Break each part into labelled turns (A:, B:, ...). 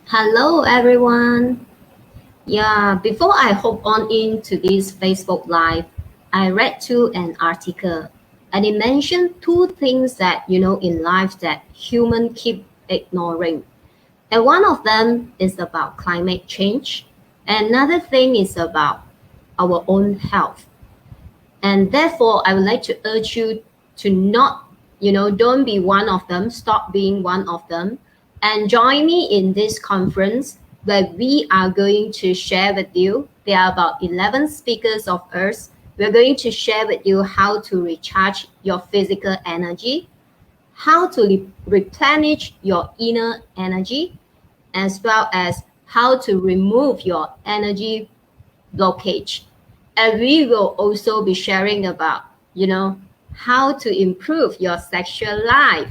A: Hello, everyone. Yeah, before I hop on into this Facebook Live, I read through an article and it mentioned two things that, in life that humans keep ignoring. And one of them is about climate change. Another thing is about our own health. And therefore, I would like to urge you to not, don't be one of them, stop being one of them, and join me in this conference where we are going to share with you. There are about 11 speakers of us. We're going to share with you how to recharge your physical energy, how to replenish your inner energy, as well as how to remove your energy blockage. And we will also be sharing about, how to improve your sexual life.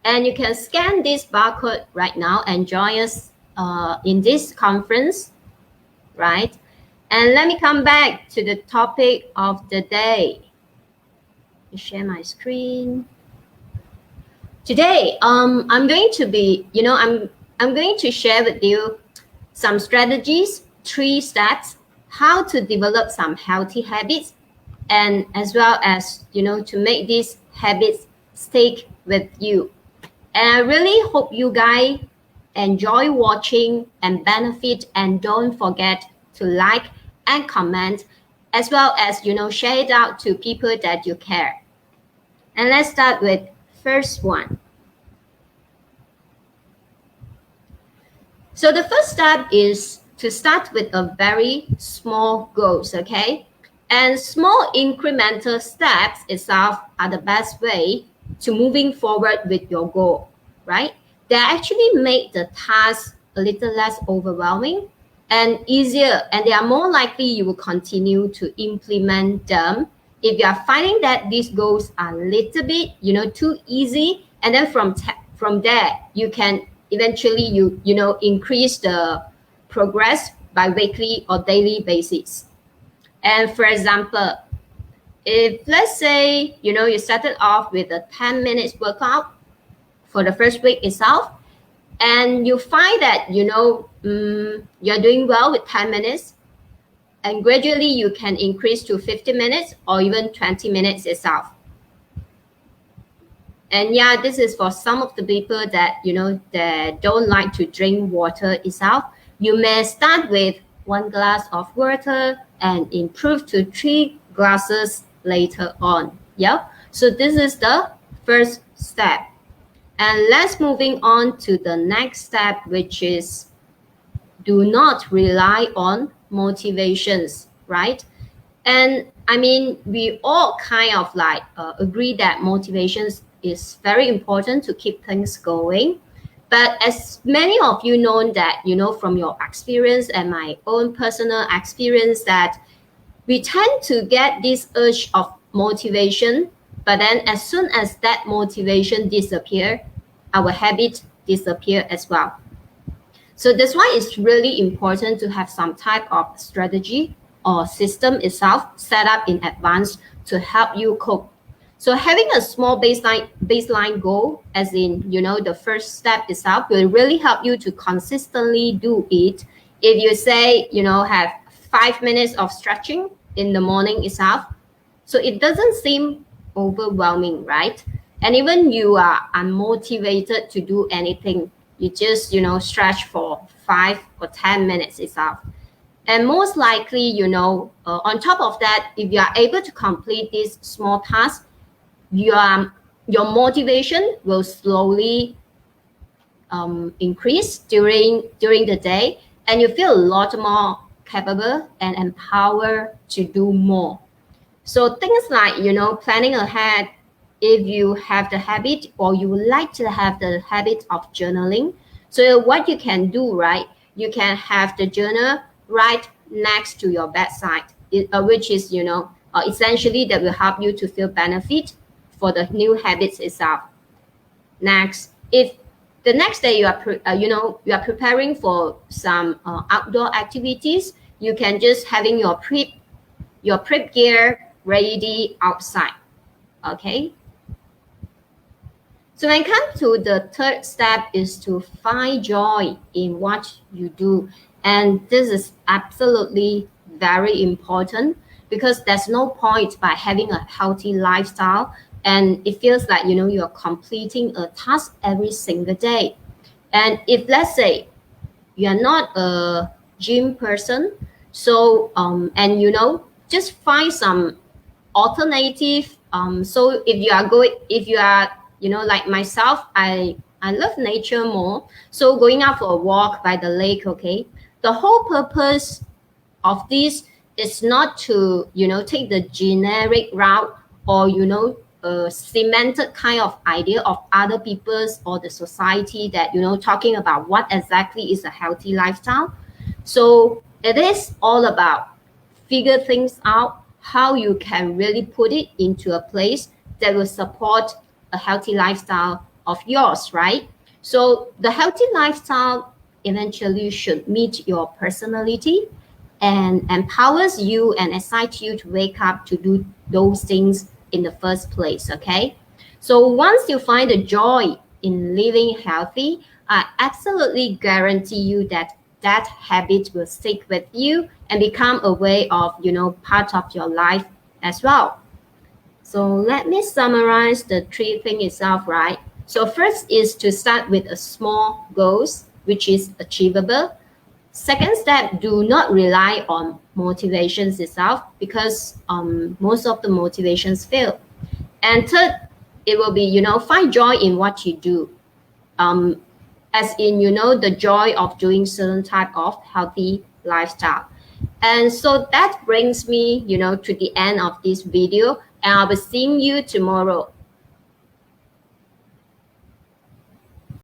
A: And you can scan this barcode right now and join us in this conference, right? And let me come back to the topic of the day. Share my screen. Today, I'm going to be, I'm going to share with you some strategies, 3 steps, how to develop some healthy habits, and as well as, to make these habits stick with you. And I really hope you guys enjoy watching and benefit, and don't forget to like and comment, as well as, share it out to people that you care. And let's start with first one. So the first step is to start with a very small goals, okay? And small incremental steps itself are the best way to moving forward with your goal, right? They actually make the task a little less overwhelming and easier, and they are more likely you will continue to implement them. If you are finding that these goals are a little bit, too easy, and then from there, you can eventually increase the progress by weekly or daily basis. And for example, if let's say you started off with a 10 minutes workout for the first week itself, and you find that you're doing well with 10 minutes, and gradually you can increase to 50 minutes or even 20 minutes itself. And yeah, this is for some of the people that, that don't like to drink water itself. You may start with 1 glass of water and improve to 3 glasses later on. Yeah. So this is the first step. And let's moving on to the next step, which is do not rely on motivations, right? And I mean, we all kind of like agree that motivations is very important to keep things going. But as many of you know that, from your experience and my own personal experience, that we tend to get this urge of motivation, but then as soon as that motivation disappears, our habit disappear as well. So that's why it's really important to have some type of strategy or system itself set up in advance to help you cope. So having a small baseline goal, as in, the first step itself, will really help you to consistently do it. If you say, have 5 minutes of stretching in the morning itself, so it doesn't seem overwhelming, right? And even you are unmotivated to do anything, you just, stretch for 5 or 10 minutes itself. And most likely, on top of that, if you are able to complete this small task, your motivation will slowly increase during the day, and you feel a lot more capable and empowered to do more. So things like, planning ahead, if you have the habit or you would like to have the habit of journaling. So what you can do, right? You can have the journal right next to your bedside, which is, essentially that will help you to feel benefit for the new habits itself. Next, if the next day you are preparing for some outdoor activities, you can just having your prep gear ready outside. Okay. So when it comes to the third step is to find joy in what you do. And this is absolutely very important because there's no point by having a healthy lifestyle and it feels like, you know, you're completing a task every single day. And if let's say you're not a gym person, so and you know, just find some alternative. So if you are, you know, like myself, I love nature more. So going out for a walk by the lake, okay. The whole purpose of this is not to, you know, take the generic route or, you know, a cemented kind of idea of other people's or the society that, you know, talking about what exactly is a healthy lifestyle. So it is all about figure things out how you can really put it into a place that will support a healthy lifestyle of yours, right? So the healthy lifestyle eventually should meet your personality and empowers you and excites you to wake up to do those things in the first place, okay? So once you find the joy in living healthy, I absolutely guarantee you that that habit will stick with you and become a way of, you know, part of your life as well. So let me summarize the three things itself, right? So first is to start with a small goals, which is achievable. Second step, do not rely on motivations itself because most of the motivations fail. And third, it will be, you know, find joy in what you do. Um, as in, you know, the joy of doing certain type of healthy lifestyle. And so that brings me, you know, to the end of this video and I'll be seeing you tomorrow.